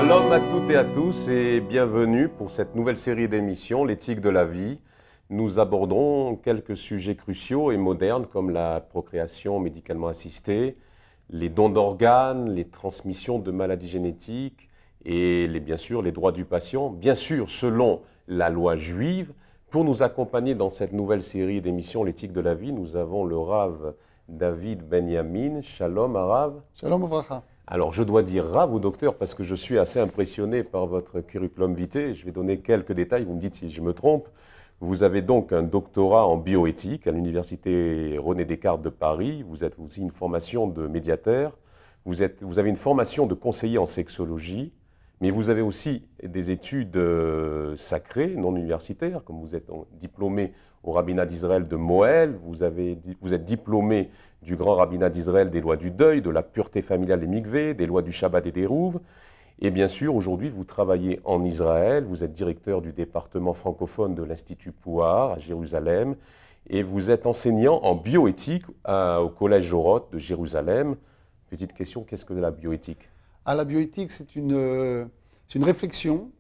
Shalom à toutes et à tous et bienvenue pour cette nouvelle série d'émissions, l'éthique de la vie. Nous aborderons quelques sujets cruciaux et modernes comme la procréation médicalement assistée, les dons d'organes, les transmissions de maladies génétiques et bien sûr les droits du patient, bien sûr selon la loi juive. Pour nous accompagner dans cette nouvelle série d'émissions, l'éthique de la vie, nous avons le Rav David Benyamin. Shalom Rav. Shalom Uvracha. Alors, je dois dire Rav ou docteur parce que je suis assez impressionné par votre curriculum vitae. Je vais donner quelques détails, vous me dites si je me trompe. Vous avez donc un doctorat en bioéthique à l'université René Descartes de Paris. Vous avez aussi une formation de médiateur. Vous avez une formation de conseiller en sexologie. Mais vous avez aussi des études sacrées, non universitaires, comme vous êtes diplômé au rabbinat d'Israël de Moël. Vous êtes diplômé du grand rabbinat d'Israël des lois du deuil, de la pureté familiale des mikveh, des lois du Shabbat et des rouves. Et bien sûr, aujourd'hui, vous travaillez en Israël, vous êtes directeur du département francophone de l'Institut Pouar à Jérusalem, et vous êtes enseignant en bioéthique au Collège Jorot de Jérusalem. Petite question, qu'est-ce que la bioéthique ? La bioéthique, c'est une réflexion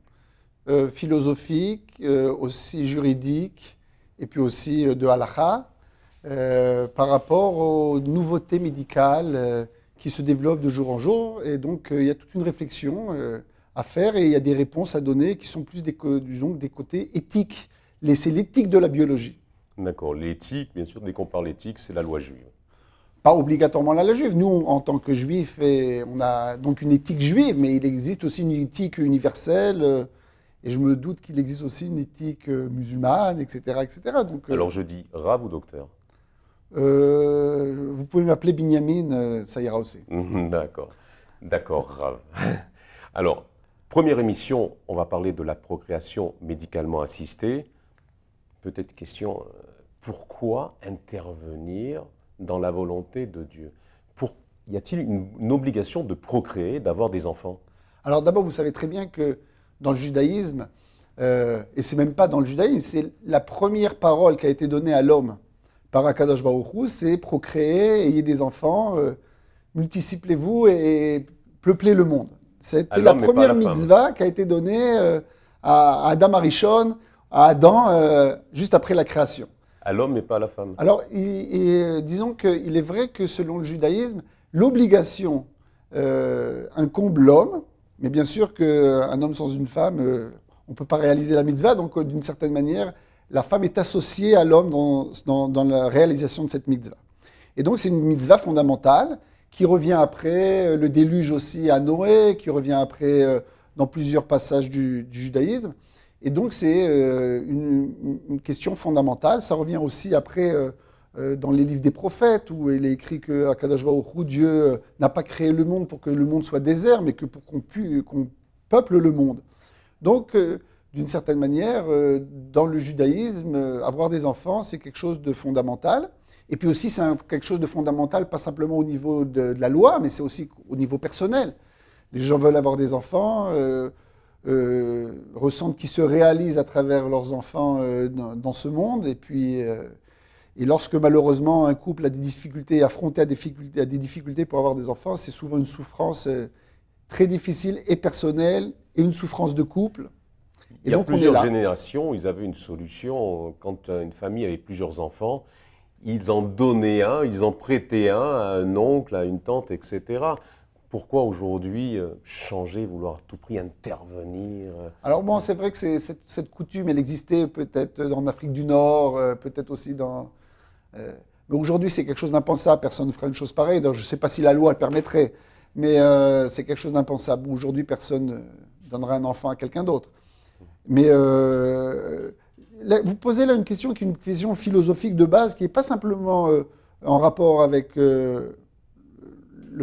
philosophique, aussi juridique, et puis aussi de halakha, par rapport aux nouveautés médicales qui se développent de jour en jour. Et donc, il y a toute une réflexion à faire et il y a des réponses à donner qui sont plus des côtés éthiques. C'est l'éthique de la biologie. D'accord. L'éthique, bien sûr, dès qu'on parle d'éthique, c'est la loi juive. Pas obligatoirement la loi juive. Nous, en tant que juifs, on a donc une éthique juive, mais il existe aussi une éthique universelle. Et je me doute qu'il existe aussi une éthique musulmane, etc. etc. Donc, alors, je dis Rav ou docteur ? Vous pouvez m'appeler Binyamin, ça ira aussi. D'accord. D'accord, Rav. Alors, première émission, on va parler de la procréation médicalement assistée. Peut-être question, pourquoi intervenir dans la volonté de Dieu ? Y a-t-il une obligation de procréer, d'avoir des enfants ? Alors d'abord, vous savez très bien que dans le judaïsme, et c'est même pas dans le judaïsme, c'est la première parole qui a été donnée à l'homme par Akadosh Baruch Hu, c'est procréer, ayez des enfants, multipliez-vous et peuplez le monde. C'était la première mitzvah qui a été donnée à Adam Arishon, à Adam, juste après la création. À l'homme mais pas à la femme. Alors, disons qu'il est vrai que selon le judaïsme, l'obligation incombe l'homme, mais bien sûr qu'un homme sans une femme, on ne peut pas réaliser la mitzvah, donc d'une certaine manière, la femme est associée à l'homme dans la réalisation de cette mitzvah. Et donc c'est une mitzvah fondamentale qui revient après le déluge aussi à Noé, qui revient après dans plusieurs passages du judaïsme. Et donc c'est une question fondamentale. Ça revient aussi après dans les livres des prophètes où il est écrit que Akadosh Baruch Hu, Dieu n'a pas créé le monde pour que le monde soit désert, mais que pour qu'on peuple le monde. Donc d'une certaine manière, dans le judaïsme, avoir des enfants, c'est quelque chose de fondamental. Et puis aussi, c'est quelque chose de fondamental, pas simplement au niveau de la loi, mais c'est aussi au niveau personnel. Les gens veulent avoir des enfants, ressentent qu'ils se réalisent à travers leurs enfants dans ce monde. Et puis, et lorsque malheureusement un couple a des difficultés, est affronté à des difficultés pour avoir des enfants, c'est souvent une souffrance très difficile et personnelle et une souffrance de couple. Il y a plusieurs générations, ils avaient une solution. Quand une famille avait plusieurs enfants, ils en donnaient un, ils en prêtaient un à un oncle, à une tante, etc. Pourquoi aujourd'hui changer, vouloir à tout prix intervenir ? Alors bon, c'est vrai que cette coutume, elle existait peut-être en Afrique du Nord, peut-être aussi dans... mais aujourd'hui, c'est quelque chose d'impensable, personne ne ferait une chose pareille. Donc, je ne sais pas si la loi le permettrait, mais c'est quelque chose d'impensable. Aujourd'hui, personne ne donnerait un enfant à quelqu'un d'autre. Mais vous posez là une question qui est une question philosophique de base, qui n'est pas simplement en rapport avec le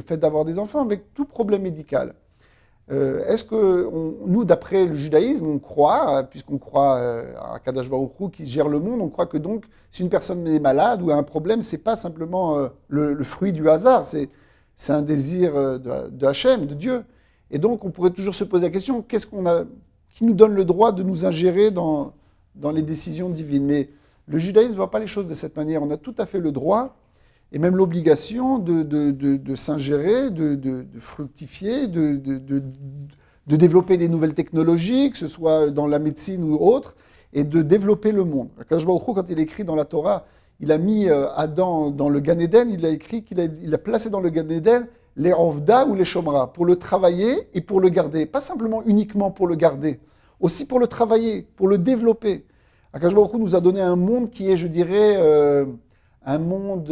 fait d'avoir des enfants, avec tout problème médical. Est-ce que nous, d'après le judaïsme, on croit, puisqu'on croit à Akadosh Baruch Hu qui gère le monde, on croit que donc si une personne est malade ou a un problème, c'est pas simplement le fruit du hasard, c'est un désir de Hachem, de Dieu. Et donc on pourrait toujours se poser la question, qui nous donne le droit de nous ingérer dans les décisions divines. Mais le judaïsme ne voit pas les choses de cette manière. On a tout à fait le droit et même l'obligation de s'ingérer, de fructifier, de de développer des nouvelles technologies, que ce soit dans la médecine ou autre, et de développer le monde. Akadosh Baruch Hu, quand il écrit dans la Torah, il a mis Adam dans le Gan Eden, il a écrit qu'il a placé dans le Gan Eden les Ovda ou les Shomra, pour le travailler et pour le garder. Pas simplement uniquement pour le garder, aussi pour le travailler, pour le développer. Akadosh Baruch Hu nous a donné un monde qui est, je dirais, un monde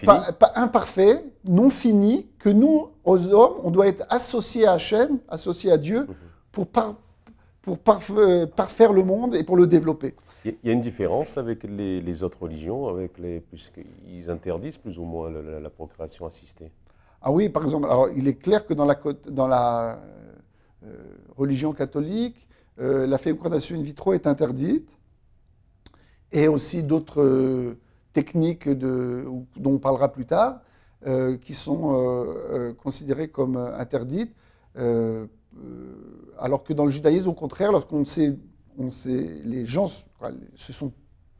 pas imparfait, non fini, que nous, aux hommes, on doit être associés à Hachem, associés à Dieu, pour parfaire le monde et pour le développer. Il y a une différence avec les autres religions, puisqu'ils interdisent plus ou moins la procréation assistée. Ah oui, par exemple, alors, il est clair que dans la religion catholique, la fécondation in vitro est interdite, et aussi d'autres techniques dont on parlera plus tard, qui sont considérées comme interdites, alors que dans le judaïsme, au contraire, les gens se sont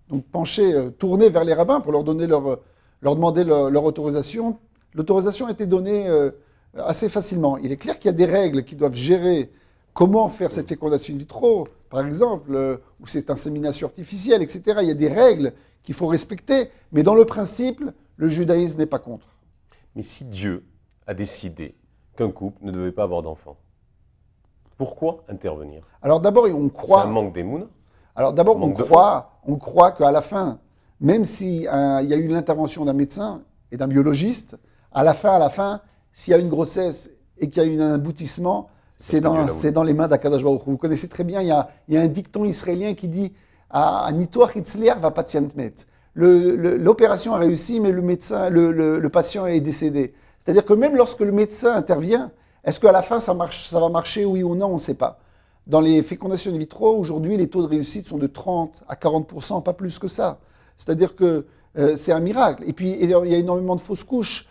donc penchés, tournés vers les rabbins pour leur demander leur autorisation. L'autorisation a été donnée assez facilement. Il est clair qu'il y a des règles qui doivent gérer comment faire cette fécondation in vitro, par exemple, où c'est insémination artificielle, etc. Il y a des règles qu'il faut respecter, mais dans le principe, le judaïsme n'est pas contre. Mais si Dieu a décidé qu'un couple ne devait pas avoir d'enfants, pourquoi intervenir? Alors d'abord, on croit... C'est un manque d'émouna. Alors d'abord, on croit qu'à la fin, même s'il y a eu l'intervention d'un médecin et d'un biologiste, à la fin, s'il y a une grossesse et qu'il y a eu un aboutissement, c'est dans les mains d'Akadosh Baruch Hu. Vous connaissez très bien, il y a un dicton israélien qui dit « Nitoach itzliach va patient met ». L'opération a réussi, mais le patient est décédé. C'est-à-dire que même lorsque le médecin intervient, est-ce qu'à la fin ça va marcher, oui ou non, on ne sait pas. Dans les fécondations in vitro, aujourd'hui, les taux de réussite sont de 30 à 40%, pas plus que ça. C'est-à-dire que c'est un miracle. Et puis, il y a énormément de fausses couches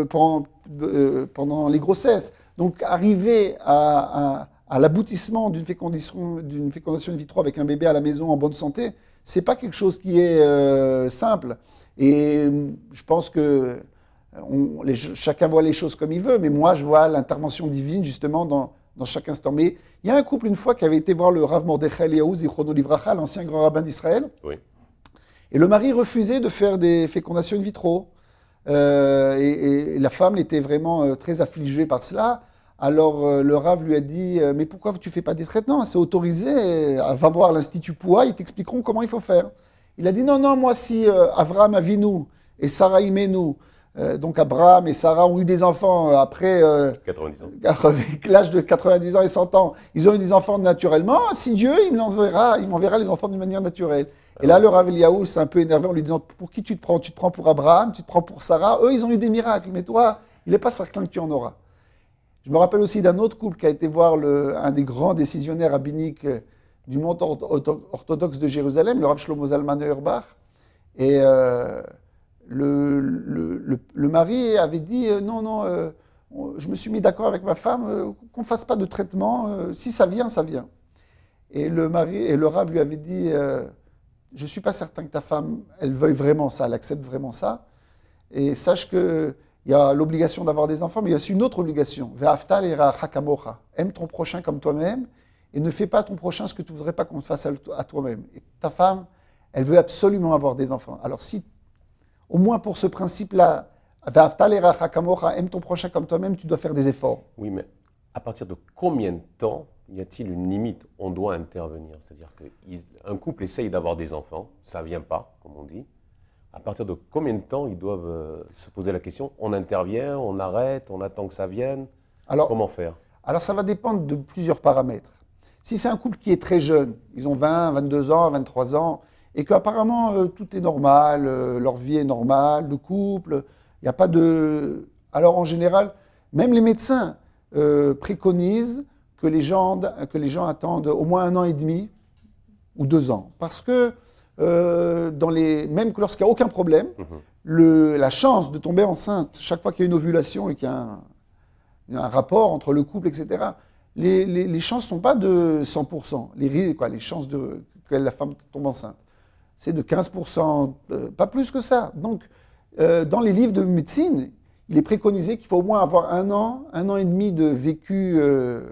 pendant les grossesses. Donc, arriver à l'aboutissement d'une fécondation in vitro avec un bébé à la maison en bonne santé, ce n'est pas quelque chose qui est simple. Et je pense que chacun voit les choses comme il veut, mais moi, je vois l'intervention divine, justement, dans chaque instant. Mais il y a un couple, une fois, qui avait été voir le Rav Mordechai Eliyahu Zichrono Livracha, l'ancien grand rabbin d'Israël. Oui. Et le mari refusait de faire des fécondations in vitro. Et la femme était vraiment très affligée par cela. Alors le Rav lui a dit « Mais pourquoi tu ne fais pas des traitements? C'est autorisé. Va voir l'Institut Poua, ils t'expliqueront comment il faut faire. » Il a dit « Non, moi si Avraham Avinu et Sarah Imenu, donc Abraham et Sarah ont eu des enfants après 90 ans. Avec l'âge de 90 ans et 100 ans, ils ont eu des enfants naturellement. Si Dieu, il m'enverra les enfants d'une manière naturelle. » Et là, le Rav Eliyahu s'est un peu énervé en lui disant « Pour qui tu te prends? Tu te prends pour Abraham, tu te prends pour Sarah. Eux, ils ont eu des miracles, mais toi, il n'est pas certain que tu en auras. » Je me rappelle aussi d'un autre couple qui a été voir un des grands décisionnaires rabbiniques du monde orthodoxe de Jérusalem, le Rav Shlomo Zalman Auerbach. Et le mari avait dit non, je me suis mis d'accord avec ma femme qu'on ne fasse pas de traitement. Si ça vient, ça vient. Et le Rav lui avait dit je ne suis pas certain que ta femme, elle veuille vraiment ça, elle accepte vraiment ça. Et sache qu'il y a l'obligation d'avoir des enfants, mais il y a aussi une autre obligation. Ve'afta l'iracha kamocha. Aime ton prochain comme toi-même et ne fais pas à ton prochain ce que tu ne voudrais pas qu'on te fasse à toi-même. Et ta femme, elle veut absolument avoir des enfants. Alors si, au moins pour ce principe-là, ve'afta l'iracha kamocha, aime ton prochain comme toi-même, tu dois faire des efforts. Oui, mais à partir de combien de temps y a-t-il une limite? On doit intervenir. C'est-à-dire qu'un couple essaye d'avoir des enfants, ça ne vient pas, comme on dit. À partir de combien de temps ils doivent se poser la question? On intervient, on arrête, on attend que ça vienne? Comment faire? Alors ça va dépendre de plusieurs paramètres. Si c'est un couple qui est très jeune, ils ont 20, 22 ans, 23 ans, et qu'apparemment tout est normal, leur vie est normale, le couple, il n'y a pas de... Alors en général, même les médecins préconisent que les gens attendent au moins 1 an et demi ou 2 ans. Parce que même lorsqu'il n'y a aucun problème, la chance de tomber enceinte chaque fois qu'il y a une ovulation et qu'il y a un rapport entre le couple, etc., les chances ne sont pas de 100%. Les chances que la femme tombe enceinte, c'est de 15%, pas plus que ça. Donc, dans les livres de médecine, il est préconisé qu'il faut au moins avoir un an et demi de vécu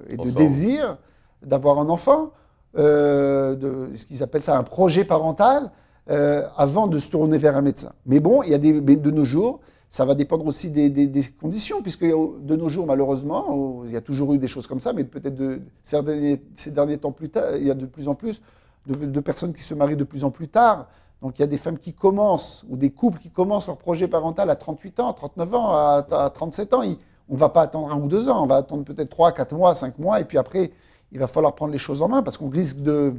et de désir d'avoir un enfant, ce qu'ils appellent ça un projet parental, avant de se tourner vers un médecin. Mais bon, de nos jours, ça va dépendre aussi des conditions, puisque de nos jours, malheureusement, il y a toujours eu des choses comme ça, mais peut-être ces derniers temps plus tard, il y a de plus en plus de personnes qui se marient de plus en plus tard. Donc il y a des femmes qui commencent, ou des couples qui commencent leur projet parental à 38 ans, 39 ans, à 37 ans. On ne va pas attendre 1 ou 2 ans, on va attendre peut-être 3, 4 mois, 5 mois, et puis après, il va falloir prendre les choses en main, parce qu'on risque de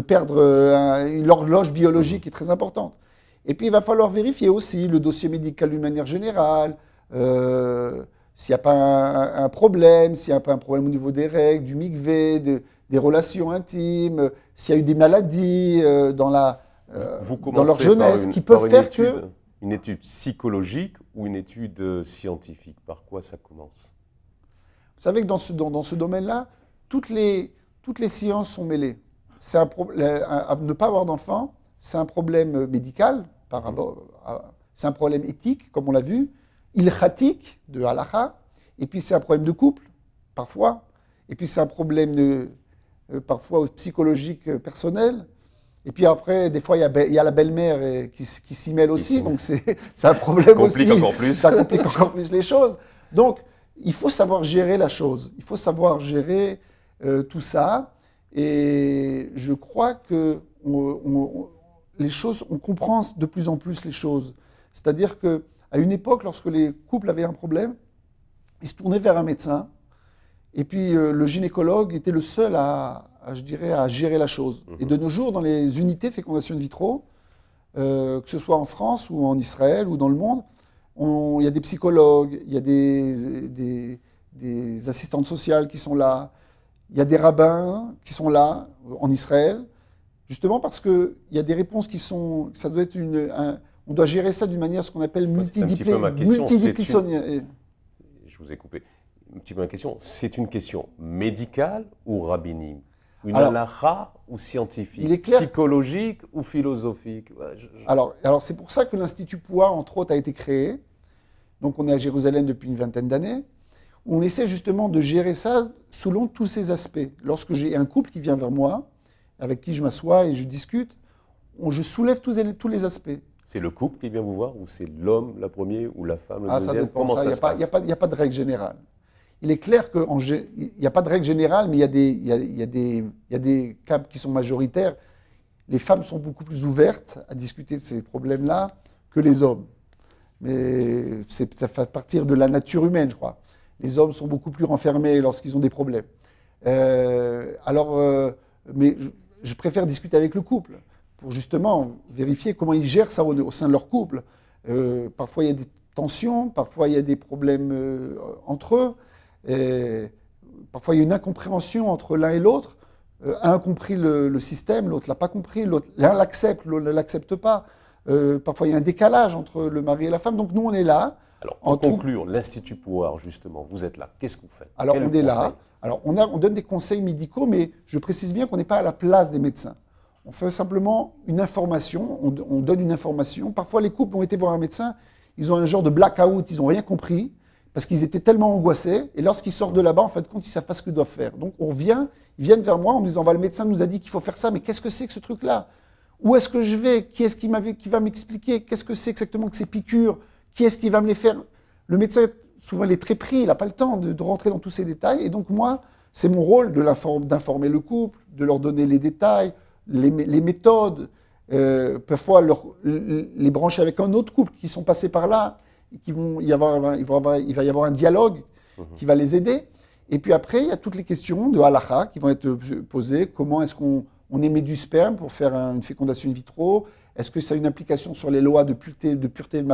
perdre l'horloge biologique qui est très importante. Et puis il va falloir vérifier aussi le dossier médical d'une manière générale, s'il n'y a pas un problème, s'il n'y a pas un problème au niveau des règles, du mikvé, des relations intimes, s'il y a eu des maladies dans leur jeunesse qui peuvent faire que... Une étude psychologique ou une étude scientifique? Par quoi ça commence? Vous savez que dans ce domaine-là, toutes les sciences sont mêlées. Ne pas avoir d'enfant, c'est un problème médical, c'est un problème éthique, comme on l'a vu, ilchatique, de halakha, et puis c'est un problème de couple, parfois, et puis c'est un problème parfois psychologique personnel, et puis après, des fois, il y a la belle-mère qui s'y mêle aussi, donc c'est un problème aussi. Ça complique encore plus les choses. Donc, il faut savoir gérer la chose, il faut savoir gérer tout ça, et je crois que on comprend de plus en plus les choses. C'est-à-dire qu'à une époque, lorsque les couples avaient un problème, ils se tournaient vers un médecin, et puis le gynécologue était le seul à gérer la chose. Et de nos jours, dans les unités de fécondation in vitro, que ce soit en France ou en Israël ou dans le monde, il y a des psychologues, il y a des assistantes sociales qui sont là, il y a des rabbins qui sont là en Israël, justement parce qu'il y a des réponses qui sont... Ça doit être on doit gérer ça d'une manière, ce qu'on appelle multidisciplinaire. Je vous ai coupé. Un petit peu ma question. C'est une question médicale ou rabbinique? Une halakha ou scientifique? Psychologique ou philosophique? Alors c'est pour ça que l'Institut Pouah, entre autres, a été créé. Donc on est à Jérusalem depuis une vingtaine d'années, où on essaie justement de gérer ça selon tous ces aspects. Lorsque j'ai un couple qui vient vers moi, avec qui je m'assois et je discute, je soulève tous les aspects. C'est le couple qui vient vous voir, ou c'est l'homme, la première, ou la femme, le deuxième? Ça dépend. Comment ça se passe? Il n'y a pas de règle générale. Il est clair qu'il n'y a pas de règle générale, mais il y a des cas qui sont majoritaires. Les femmes sont beaucoup plus ouvertes à discuter de ces problèmes-là que les hommes. Mais ça fait partir de la nature humaine, je crois. Les hommes sont beaucoup plus renfermés lorsqu'ils ont des problèmes. Mais je préfère discuter avec le couple pour justement vérifier comment ils gèrent ça au sein de leur couple. Parfois, il y a des tensions, parfois, il y a des problèmes entre eux. Parfois, il y a une incompréhension entre l'un et l'autre. Un a compris le système, l'autre ne l'a pas compris. L'un l'accepte, l'autre ne l'accepte pas. Parfois, il y a un décalage entre le mari et la femme. Donc, nous, on est là. Alors, pour conclure, l'Institut Pouah, justement, vous êtes là. Qu'est-ce que vous faites? Alors, on est là. Alors, on donne des conseils médicaux, mais je précise bien qu'on n'est pas à la place des médecins. On fait simplement une information, on donne une information. Parfois, les couples ont été voir un médecin, ils ont un genre de blackout, ils n'ont rien compris, parce qu'ils étaient tellement angoissés. Et lorsqu'ils sortent de là-bas, en fin de compte, ils ne savent pas ce qu'ils doivent faire. Donc, ils viennent vers moi en me disant, le médecin nous a dit qu'il faut faire ça, mais qu'est-ce que c'est que ce truc-là? Où est-ce que je vais? Qui est-ce qui va m'expliquer? Qu'est-ce que c'est exactement que ces piqûres? Qui est-ce qui va me les faire? Le médecin, souvent, il est très pris, il n'a pas le temps de rentrer dans tous ces détails. Et donc, moi, c'est mon rôle d'informer le couple, de leur donner les détails, les méthodes, parfois les brancher avec un autre couple qui sont passés par là, et il va y avoir un dialogue qui va les aider. Et puis après, il y a toutes les questions de halakha qui vont être posées. Comment est-ce qu'on émet du sperme pour faire une fécondation in vitro? Est-ce que ça a une implication sur les lois de pureté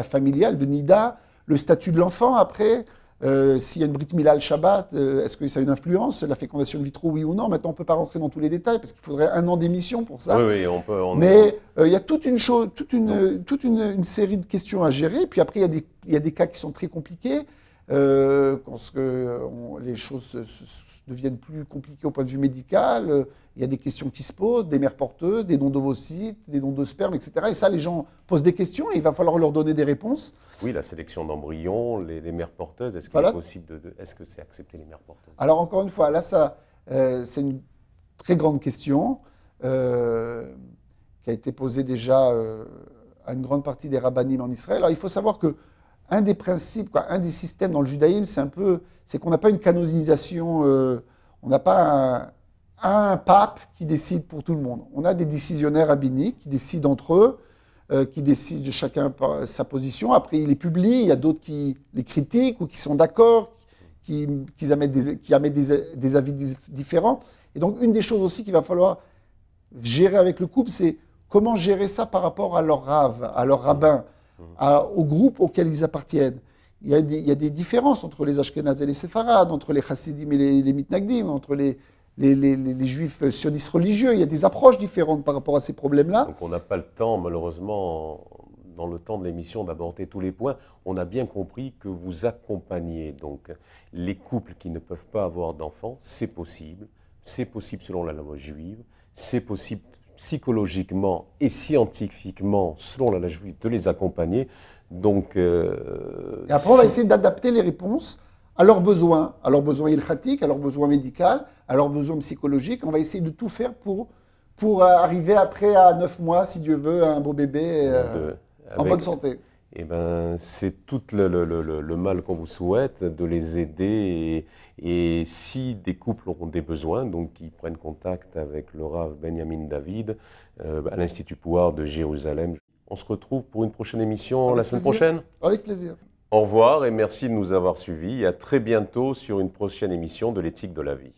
familiale, de Nida? Le statut de l'enfant après? S'il y a une Brit Mila le Shabbat, est-ce que ça a une influence? La fécondation in vitro, oui ou non? Maintenant, on ne peut pas rentrer dans tous les détails parce qu'il faudrait 1 an d'émission pour ça. Oui, on peut. Mais il y a toute une série de questions à gérer. Puis après, il y a des cas qui sont très compliqués. les choses deviennent plus compliquées au point de vue médical. Il y a des questions qui se posent, des mères porteuses, des dons d'ovocytes, des dons de sperme, etc. Et ça, les gens posent des questions et il va falloir leur donner des réponses. Oui, la sélection d'embryons, les mères porteuses, est-ce qu'il Voilà. est possible est-ce que c'est accepté les mères porteuses? Alors encore une fois, là, c'est une très grande question qui a été posée déjà à une grande partie des rabbinim en Israël. Alors il faut savoir que un des principes, un des systèmes dans le judaïsme, c'est qu'on n'a pas une canonisation, on n'a pas un pape qui décide pour tout le monde. On a des décisionnaires rabbiniques qui décident entre eux, qui décident chacun par sa position. Après, ils les publient. Il y a d'autres qui les critiquent ou qui sont d'accord, qui émettent des avis différents. Et donc, une des choses aussi qu'il va falloir gérer avec le couple, c'est comment gérer ça par rapport à leur rave, à leur rabbin, au groupe auquel ils appartiennent. Il y a des différences entre les Ashkénazes et les Séfarades, entre les Chassidim et les Mitnagdim, entre les juifs sionistes religieux. Il y a des approches différentes par rapport à ces problèmes-là. Donc on n'a pas le temps, malheureusement, dans le temps de l'émission, d'aborder tous les points. On a bien compris que vous accompagnez donc les couples qui ne peuvent pas avoir d'enfants. C'est possible selon la loi juive, c'est possible psychologiquement et scientifiquement selon la loi juive de les accompagner. Donc, et après, on va essayer d'adapter les réponses à leurs besoins ilchatiques, à leurs besoins médicaux, à leurs besoins psychologiques. On va essayer de tout faire pour arriver après à 9 mois, si Dieu veut, à un beau bébé en bonne santé. Eh ben, c'est tout le mal qu'on vous souhaite, de les aider. Et si des couples ont des besoins, donc ils prennent contact avec le Rav Benjamin David à l'Institut Pouhar de Jérusalem. On se retrouve pour une prochaine émission la semaine prochaine. Avec plaisir. Au revoir et merci de nous avoir suivis. À très bientôt sur une prochaine émission de l'éthique de la vie.